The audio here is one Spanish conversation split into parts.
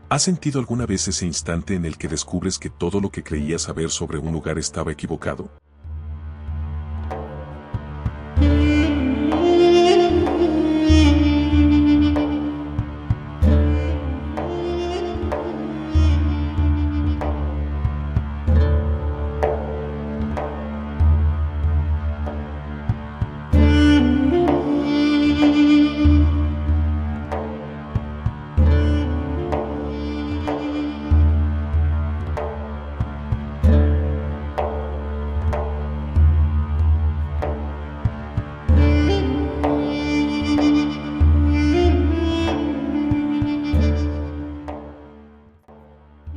¿Has sentido alguna vez ese instante en el que descubres que todo lo que creías saber sobre un lugar estaba equivocado?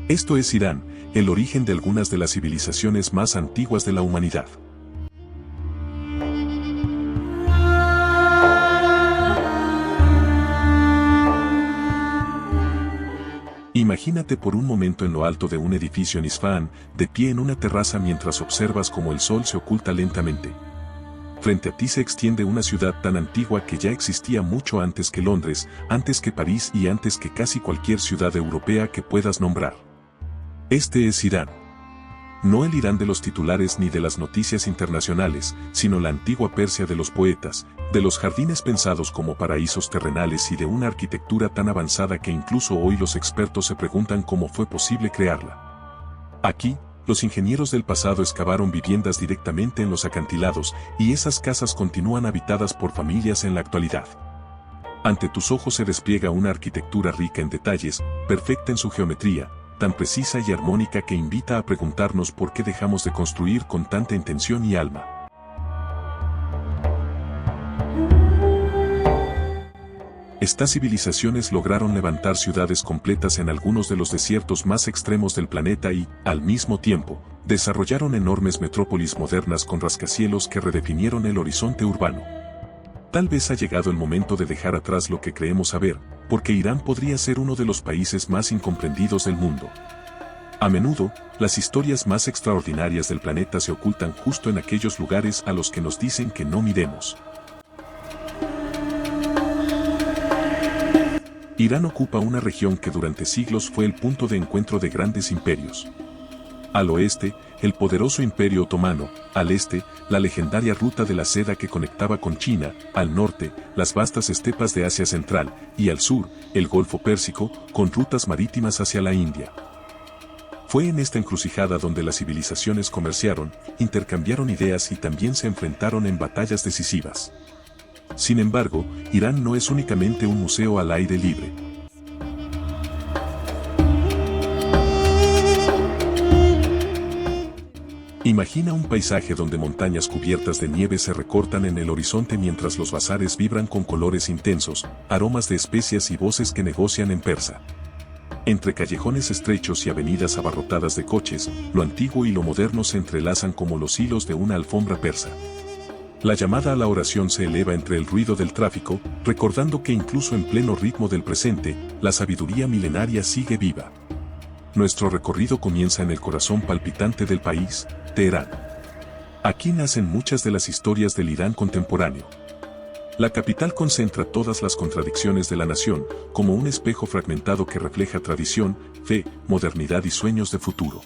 Esto es Irán, el origen de algunas de las civilizaciones más antiguas de la humanidad. Imagínate por un momento en lo alto de un edificio en Isfahán, de pie en una terraza mientras observas cómo el sol se oculta lentamente. Frente a ti se extiende una ciudad tan antigua que ya existía mucho antes que Londres, antes que París y antes que casi cualquier ciudad europea que puedas nombrar. Este es Irán. No el Irán de los titulares ni de las noticias internacionales, sino la antigua Persia de los poetas, de los jardines pensados como paraísos terrenales y de una arquitectura tan avanzada que incluso hoy los expertos se preguntan cómo fue posible crearla. Aquí, los ingenieros del pasado excavaron viviendas directamente en los acantilados, y esas casas continúan habitadas por familias en la actualidad. Ante tus ojos se despliega una arquitectura rica en detalles, perfecta en su geometría, tan precisa y armónica que invita a preguntarnos por qué dejamos de construir con tanta intención y alma. Estas civilizaciones lograron levantar ciudades completas en algunos de los desiertos más extremos del planeta y, al mismo tiempo, desarrollaron enormes metrópolis modernas con rascacielos que redefinieron el horizonte urbano. Tal vez ha llegado el momento de dejar atrás lo que creemos saber, porque Irán podría ser uno de los países más incomprendidos del mundo. A menudo, las historias más extraordinarias del planeta se ocultan justo en aquellos lugares a los que nos dicen que no miremos. Irán ocupa una región que durante siglos fue el punto de encuentro de grandes imperios. Al oeste, el poderoso Imperio Otomano; al este, la legendaria ruta de la seda que conectaba con China; al norte, las vastas estepas de Asia Central; y al sur, el Golfo Pérsico, con rutas marítimas hacia la India. Fue en esta encrucijada donde las civilizaciones comerciaron, intercambiaron ideas y también se enfrentaron en batallas decisivas. Sin embargo, Irán no es únicamente un museo al aire libre. Imagina un paisaje donde montañas cubiertas de nieve se recortan en el horizonte mientras los bazares vibran con colores intensos, aromas de especias y voces que negocian en persa. Entre callejones estrechos y avenidas abarrotadas de coches, lo antiguo y lo moderno se entrelazan como los hilos de una alfombra persa. La llamada a la oración se eleva entre el ruido del tráfico, recordando que incluso en pleno ritmo del presente, la sabiduría milenaria sigue viva. Nuestro recorrido comienza en el corazón palpitante del país, Teherán. Aquí nacen muchas de las historias del Irán contemporáneo. La capital concentra todas las contradicciones de la nación, como un espejo fragmentado que refleja tradición, fe, modernidad y sueños de futuro.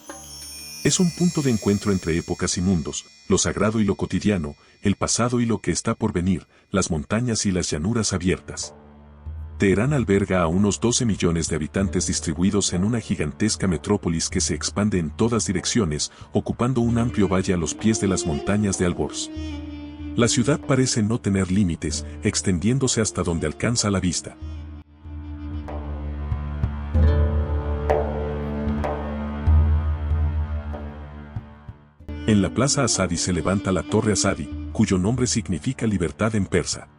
Es un punto de encuentro entre épocas y mundos, lo sagrado y lo cotidiano, el pasado y lo que está por venir, las montañas y las llanuras abiertas. Teherán alberga a unos 12 millones de habitantes distribuidos en una gigantesca metrópolis que se expande en todas direcciones, ocupando un amplio valle a los pies de las montañas de Alborz. La ciudad parece no tener límites, extendiéndose hasta donde alcanza la vista. En la plaza Asadi se levanta la Torre Asadi, cuyo nombre significa libertad en persa.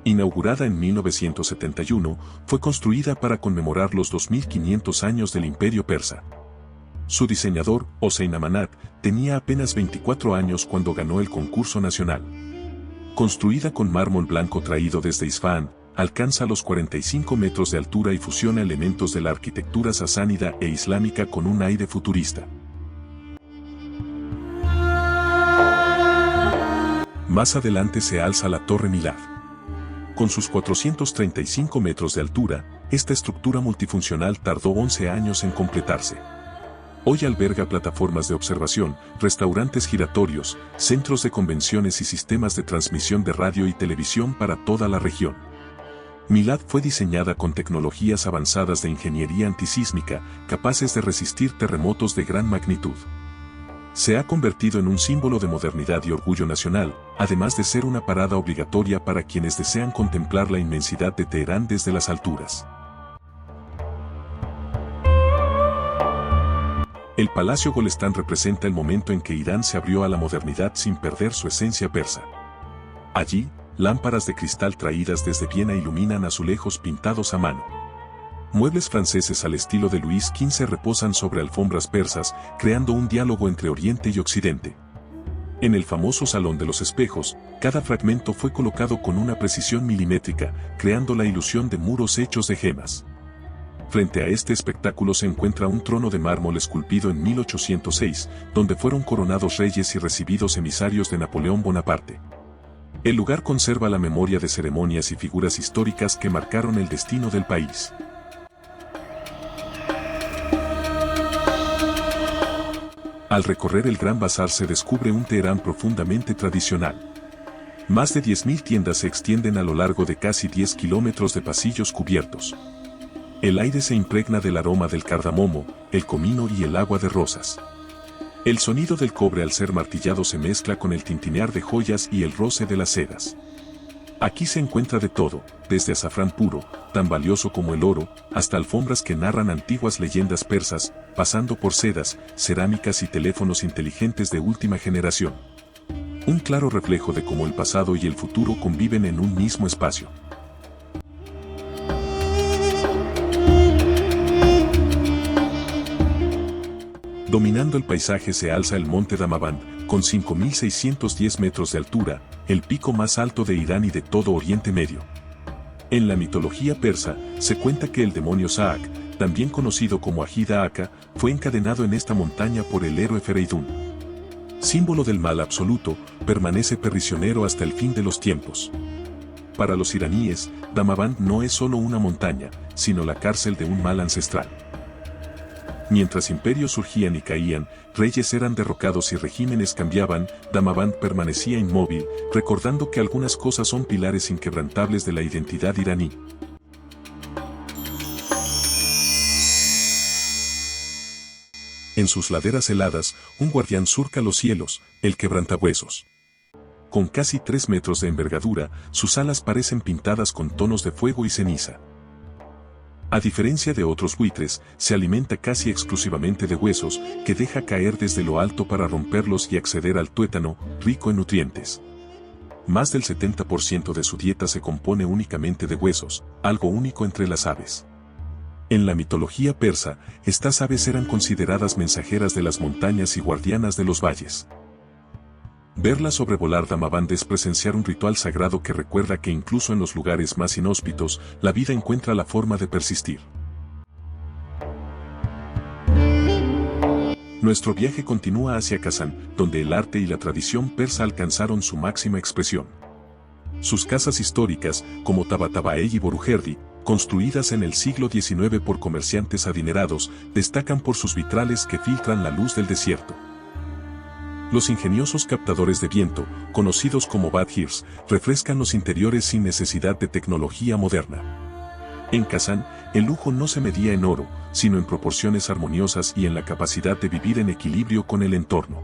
Inaugurada en 1971, fue construida para conmemorar los 2500 años del Imperio Persa. Su diseñador, Hossein Amanat, tenía apenas 24 años cuando ganó el concurso nacional. Construida con mármol blanco traído desde Isfahán, alcanza los 45 metros de altura y fusiona elementos de la arquitectura sasánida e islámica con un aire futurista. Más adelante se alza la Torre Milad. Con sus 435 metros de altura, Esta estructura multifuncional tardó 11 años en completarse. Hoy alberga plataformas de observación, restaurantes giratorios, centros de convenciones y sistemas de transmisión de radio y televisión para toda la región. Milad fue diseñada con tecnologías avanzadas de ingeniería antisísmica, capaces de resistir terremotos de gran magnitud. Se ha convertido en un símbolo de modernidad y orgullo nacional, además de ser una parada obligatoria para quienes desean contemplar la inmensidad de Teherán desde las alturas. El Palacio Golestán representa el momento en que Irán se abrió a la modernidad sin perder su esencia persa. Allí, lámparas de cristal traídas desde Viena iluminan azulejos pintados a mano. Muebles franceses al estilo de Luis XV reposan sobre alfombras persas, creando un diálogo entre Oriente y Occidente. En el famoso Salón de los Espejos, cada fragmento fue colocado con una precisión milimétrica, creando la ilusión de muros hechos de gemas. Frente a este espectáculo se encuentra un trono de mármol esculpido en 1806, donde fueron coronados reyes y recibidos emisarios de Napoleón Bonaparte. El lugar conserva la memoria de ceremonias y figuras históricas que marcaron el destino del país. Al recorrer el Gran Bazar se descubre un Teherán profundamente tradicional. Más de 10.000 tiendas se extienden a lo largo de casi 10 kilómetros de pasillos cubiertos. El aire se impregna del aroma del cardamomo, el comino y el agua de rosas. El sonido del cobre al ser martillado se mezcla con el tintinear de joyas y el roce de las sedas. Aquí se encuentra de todo, desde azafrán puro, tan valioso como el oro, hasta alfombras que narran antiguas leyendas persas, pasando por sedas, cerámicas y teléfonos inteligentes de última generación. Un claro reflejo de cómo el pasado y el futuro conviven en un mismo espacio. Dominando el paisaje se alza el monte Damavand, con 5.610 metros de altura, el pico más alto de Irán y de todo Oriente Medio. En la mitología persa, se cuenta que el demonio Saak, también conocido como Agida Aka, fue encadenado en esta montaña por el héroe Fereidún. Símbolo del mal absoluto, permanece prisionero hasta el fin de los tiempos. Para los iraníes, Damavand no es solo una montaña, sino la cárcel de un mal ancestral. Mientras imperios surgían y caían, reyes eran derrocados y regímenes cambiaban, Damavand permanecía inmóvil, recordando que algunas cosas son pilares inquebrantables de la identidad iraní. En sus laderas heladas, un guardián surca los cielos, el quebrantahuesos. Con casi 3 metros de envergadura, sus alas parecen pintadas con tonos de fuego y ceniza. A diferencia de otros buitres, se alimenta casi exclusivamente de huesos, que deja caer desde lo alto para romperlos y acceder al tuétano, rico en nutrientes. Más del 70% de su dieta se compone únicamente de huesos, algo único entre las aves. En la mitología persa, estas aves eran consideradas mensajeras de las montañas y guardianas de los valles. Verla sobrevolar Damavand es presenciar un ritual sagrado que recuerda que incluso en los lugares más inhóspitos, la vida encuentra la forma de persistir. Nuestro viaje continúa hacia Kazán, donde el arte y la tradición persa alcanzaron su máxima expresión. Sus casas históricas, como Tabatabaei y Borujerdi, construidas en el siglo XIX por comerciantes adinerados, destacan por sus vitrales que filtran la luz del desierto. Los ingeniosos captadores de viento, conocidos como badgirs, refrescan los interiores sin necesidad de tecnología moderna. En Kazán, el lujo no se medía en oro, sino en proporciones armoniosas y en la capacidad de vivir en equilibrio con el entorno.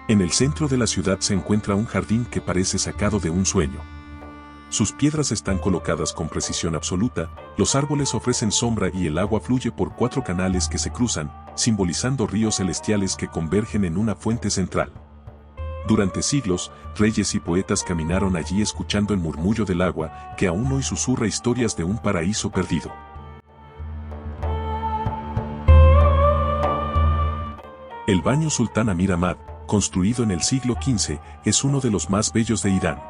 En el centro de la ciudad se encuentra un jardín que parece sacado de un sueño. Sus piedras están colocadas con precisión absoluta, los árboles ofrecen sombra y el agua fluye por 4 canales que se cruzan, simbolizando ríos celestiales que convergen en una fuente central. Durante siglos, reyes y poetas caminaron allí escuchando el murmullo del agua, que aún hoy susurra historias de un paraíso perdido. El baño Sultán Amir Ahmad, construido en el siglo XV, es uno de los más bellos de Irán.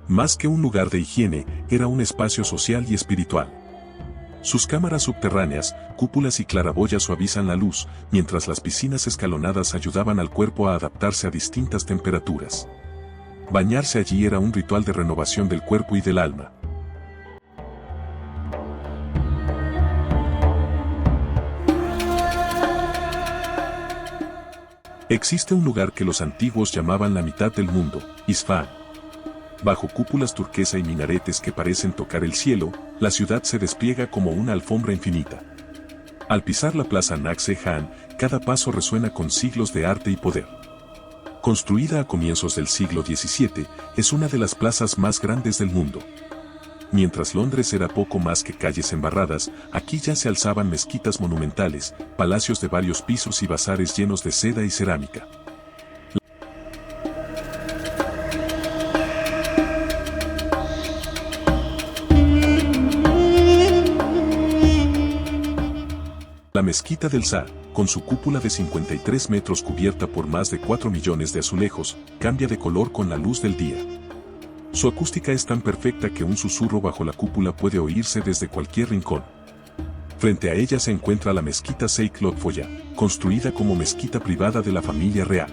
Más que un lugar de higiene, era un espacio social y espiritual. Sus cámaras subterráneas, cúpulas y claraboyas suavizan la luz, mientras las piscinas escalonadas ayudaban al cuerpo a adaptarse a distintas temperaturas. Bañarse allí era un ritual de renovación del cuerpo y del alma. Existe un lugar que los antiguos llamaban la mitad del mundo, Isfahán. Bajo cúpulas turquesa y minaretes que parecen tocar el cielo, la ciudad se despliega como una alfombra infinita. Al pisar la plaza Naksh-e-Jan, cada paso resuena con siglos de arte y poder. Construida a comienzos del siglo XVII, es una de las plazas más grandes del mundo. Mientras Londres era poco más que calles embarradas, aquí ya se alzaban mezquitas monumentales, palacios de varios pisos y bazares llenos de seda y cerámica. La mezquita del Shah, con su cúpula de 53 metros cubierta por más de 4 millones de azulejos, cambia de color con la luz del día. Su acústica es tan perfecta que un susurro bajo la cúpula puede oírse desde cualquier rincón. Frente a ella se encuentra la mezquita Sheikh Lotfoya, construida como mezquita privada de la familia real.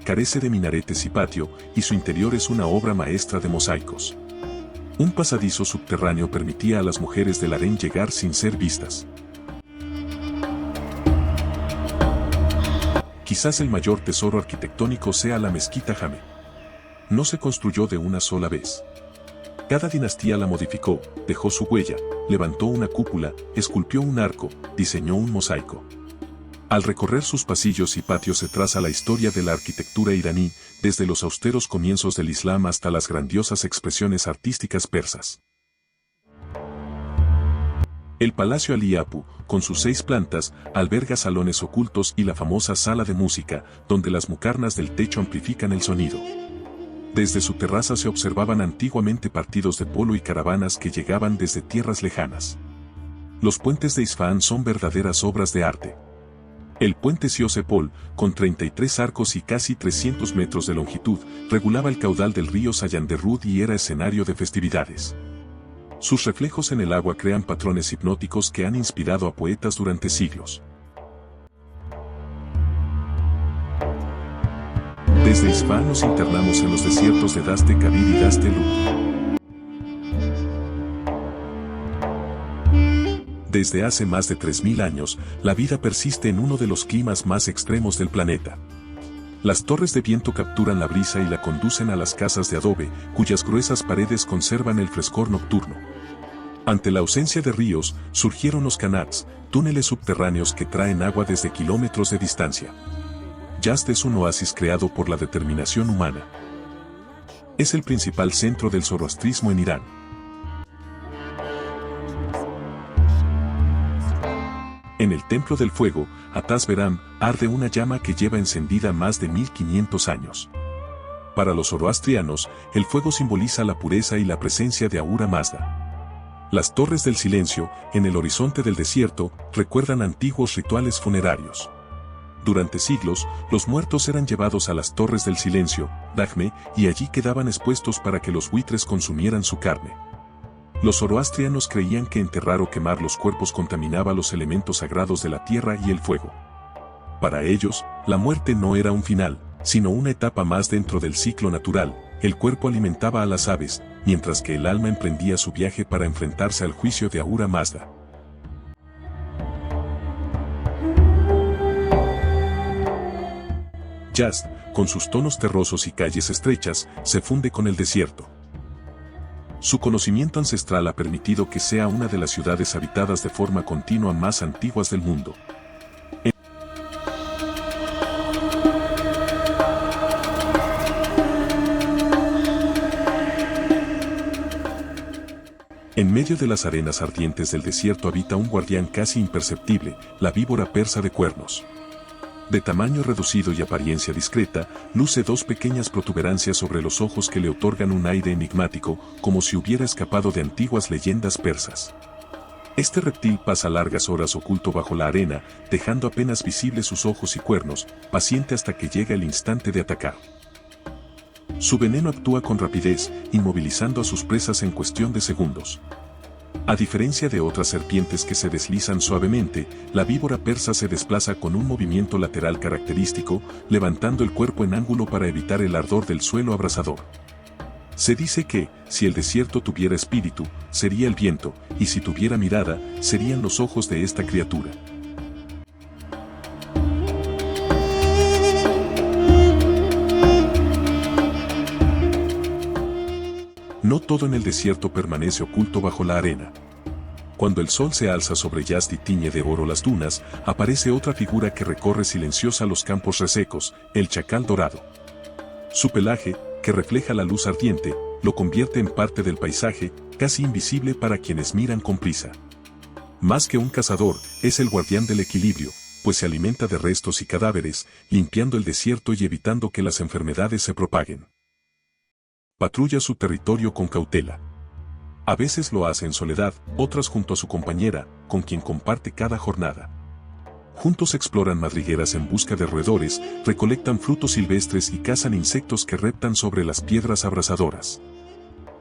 Carece de minaretes y patio, y su interior es una obra maestra de mosaicos. Un pasadizo subterráneo permitía a las mujeres del harén llegar sin ser vistas. Quizás el mayor tesoro arquitectónico sea la mezquita Jame. No se construyó de una sola vez. Cada dinastía la modificó, dejó su huella, levantó una cúpula, esculpió un arco, diseñó un mosaico. Al recorrer sus pasillos y patios se traza la historia de la arquitectura iraní, desde los austeros comienzos del Islam hasta las grandiosas expresiones artísticas persas. El Palacio Ali Apu, con sus 6 plantas, alberga salones ocultos y la famosa sala de música, donde las mucarnas del techo amplifican el sonido. Desde su terraza se observaban antiguamente partidos de polo y caravanas que llegaban desde tierras lejanas. Los puentes de Isfahán son verdaderas obras de arte. El puente Siosepol, con 33 arcos y casi 300 metros de longitud, regulaba el caudal del río Sayanderud y era escenario de festividades. Sus reflejos en el agua crean patrones hipnóticos que han inspirado a poetas durante siglos. Desde Isfahán nos internamos en los desiertos de Daste Kabir y Daste Lut. Desde hace más de 3000 años, la vida persiste en uno de los climas más extremos del planeta. Las torres de viento capturan la brisa y la conducen a las casas de adobe, cuyas gruesas paredes conservan el frescor nocturno. Ante la ausencia de ríos, surgieron los canals, túneles subterráneos que traen agua desde kilómetros de distancia. Yazd es un oasis creado por la determinación humana. Es el principal centro del zoroastrismo en Irán. En el Templo del Fuego, Atas Beram, arde una llama que lleva encendida más de 1500 años. Para los zoroastrianos, el fuego simboliza la pureza y la presencia de Ahura Mazda. Las torres del silencio, en el horizonte del desierto, recuerdan antiguos rituales funerarios. Durante siglos, los muertos eran llevados a las torres del silencio, Dagme, y allí quedaban expuestos para que los buitres consumieran su carne. Los zoroastrianos creían que enterrar o quemar los cuerpos contaminaba los elementos sagrados de la tierra y el fuego. Para ellos, la muerte no era un final, sino una etapa más dentro del ciclo natural. El cuerpo alimentaba a las aves, mientras que el alma emprendía su viaje para enfrentarse al juicio de Ahura Mazda. Yazd, con sus tonos terrosos y calles estrechas, se funde con el desierto. Su conocimiento ancestral ha permitido que sea una de las ciudades habitadas de forma continua más antiguas del mundo. En medio de las arenas ardientes del desierto habita un guardián casi imperceptible, la víbora persa de cuernos. De tamaño reducido y apariencia discreta, luce 2 pequeñas protuberancias sobre los ojos que le otorgan un aire enigmático, como si hubiera escapado de antiguas leyendas persas. Este reptil pasa largas horas oculto bajo la arena, dejando apenas visibles sus ojos y cuernos, paciente hasta que llega el instante de atacar. Su veneno actúa con rapidez, inmovilizando a sus presas en cuestión de segundos. A diferencia de otras serpientes que se deslizan suavemente, la víbora persa se desplaza con un movimiento lateral característico, levantando el cuerpo en ángulo para evitar el ardor del suelo abrasador. Se dice que, si el desierto tuviera espíritu, sería el viento, y si tuviera mirada, serían los ojos de esta criatura. No todo en el desierto permanece oculto bajo la arena. Cuando el sol se alza sobre Yazd y tiñe de oro las dunas, aparece otra figura que recorre silenciosa los campos resecos, el chacal dorado. Su pelaje, que refleja la luz ardiente, lo convierte en parte del paisaje, casi invisible para quienes miran con prisa. Más que un cazador, es el guardián del equilibrio, pues se alimenta de restos y cadáveres, limpiando el desierto y evitando que las enfermedades se propaguen. Patrulla su territorio con cautela. A veces lo hace en soledad, otras junto a su compañera, con quien comparte cada jornada. Juntos exploran madrigueras en busca de roedores, recolectan frutos silvestres y cazan insectos que reptan sobre las piedras abrasadoras.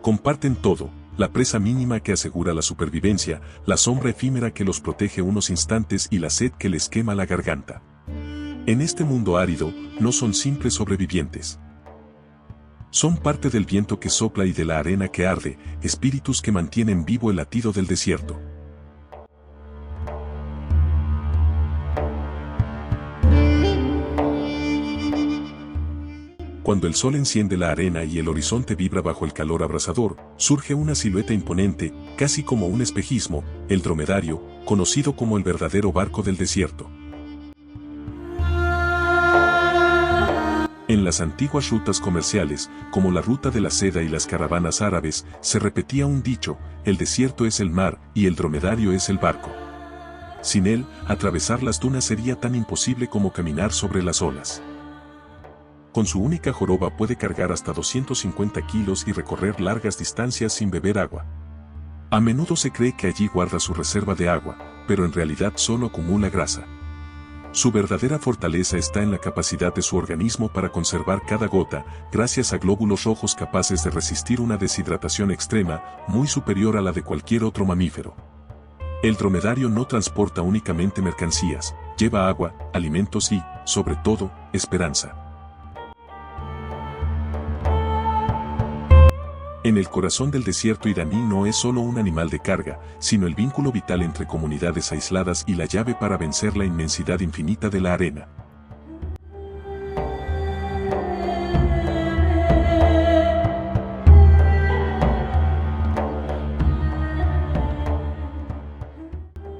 Comparten todo, la presa mínima que asegura la supervivencia, la sombra efímera que los protege unos instantes y la sed que les quema la garganta. En este mundo árido, no son simples sobrevivientes. Son parte del viento que sopla y de la arena que arde, espíritus que mantienen vivo el latido del desierto. Cuando el sol enciende la arena y el horizonte vibra bajo el calor abrasador, surge una silueta imponente, casi como un espejismo, el dromedario, conocido como el verdadero barco del desierto. En las antiguas rutas comerciales, como la ruta de la seda y las caravanas árabes, se repetía un dicho: el desierto es el mar y el dromedario es el barco. Sin él, atravesar las dunas sería tan imposible como caminar sobre las olas. Con su única joroba puede cargar hasta 250 kilos y recorrer largas distancias sin beber agua. A menudo se cree que allí guarda su reserva de agua, pero en realidad solo acumula grasa. Su verdadera fortaleza está en la capacidad de su organismo para conservar cada gota, gracias a glóbulos rojos capaces de resistir una deshidratación extrema, muy superior a la de cualquier otro mamífero. El dromedario no transporta únicamente mercancías, lleva agua, alimentos y, sobre todo, esperanza. En el corazón del desierto iraní no es solo un animal de carga, sino el vínculo vital entre comunidades aisladas y la llave para vencer la inmensidad infinita de la arena.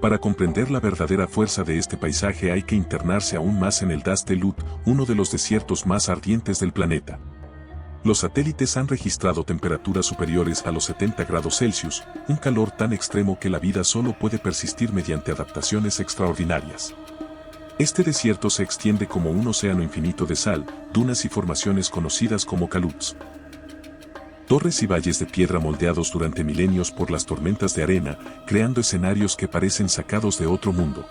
Para comprender la verdadera fuerza de este paisaje hay que internarse aún más en el Dast de Lut, uno de los desiertos más ardientes del planeta. Los satélites han registrado temperaturas superiores a los 70 grados Celsius, un calor tan extremo que la vida solo puede persistir mediante adaptaciones extraordinarias. Este desierto se extiende como un océano infinito de sal, dunas y formaciones conocidas como caluts. Torres y valles de piedra moldeados durante milenios por las tormentas de arena, creando escenarios que parecen sacados de otro mundo.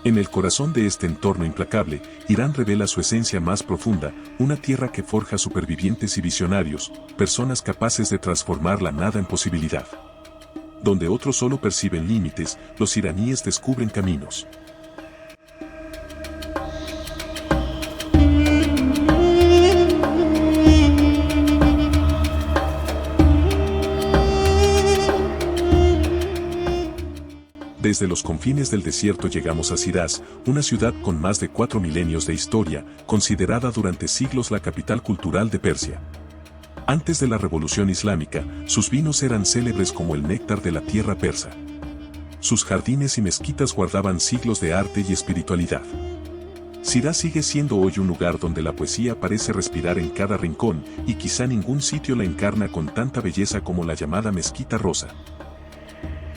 En el corazón de este entorno implacable, Irán revela su esencia más profunda, una tierra que forja supervivientes y visionarios, personas capaces de transformar la nada en posibilidad. Donde otros solo perciben límites, los iraníes descubren caminos. Desde los confines del desierto llegamos a Shiraz, una ciudad con más de 4 milenios de historia, considerada durante siglos la capital cultural de Persia. Antes de la Revolución Islámica, sus vinos eran célebres como el néctar de la tierra persa. Sus jardines y mezquitas guardaban siglos de arte y espiritualidad. Shiraz sigue siendo hoy un lugar donde la poesía parece respirar en cada rincón, y quizá ningún sitio la encarna con tanta belleza como la llamada Mezquita Rosa.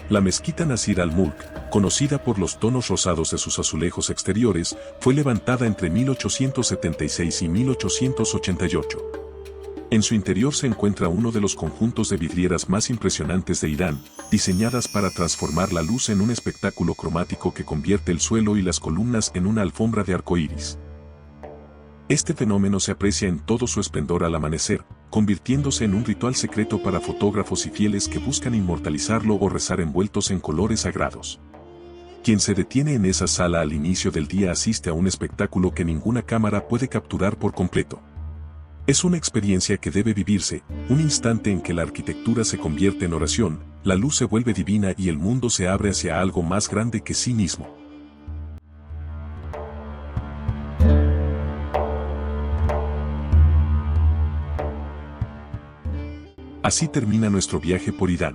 La mezquita Nasir al-Mulk, conocida por los tonos rosados de sus azulejos exteriores, fue levantada entre 1876 y 1888. En su interior se encuentra uno de los conjuntos de vidrieras más impresionantes de Irán, diseñadas para transformar la luz en un espectáculo cromático que convierte el suelo y las columnas en una alfombra de arcoíris. Este fenómeno se aprecia en todo su esplendor al amanecer, convirtiéndose en un ritual secreto para fotógrafos y fieles que buscan inmortalizarlo o rezar envueltos en colores sagrados. Quien se detiene en esa sala al inicio del día asiste a un espectáculo que ninguna cámara puede capturar por completo. Es una experiencia que debe vivirse, un instante en que la arquitectura se convierte en oración, la luz se vuelve divina y el mundo se abre hacia algo más grande que sí mismo. Así termina nuestro viaje por Irán.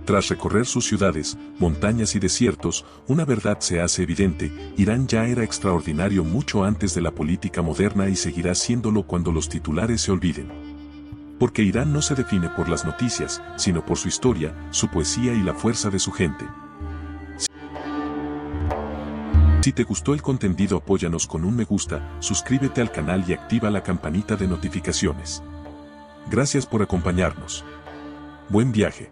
Tras recorrer sus ciudades, montañas y desiertos, una verdad se hace evidente: Irán ya era extraordinario mucho antes de la política moderna y seguirá siéndolo cuando los titulares se olviden. Porque Irán no se define por las noticias, sino por su historia, su poesía y la fuerza de su gente. Si te gustó el contenido, apóyanos con un me gusta, suscríbete al canal y activa la campanita de notificaciones. Gracias por acompañarnos. Buen viaje.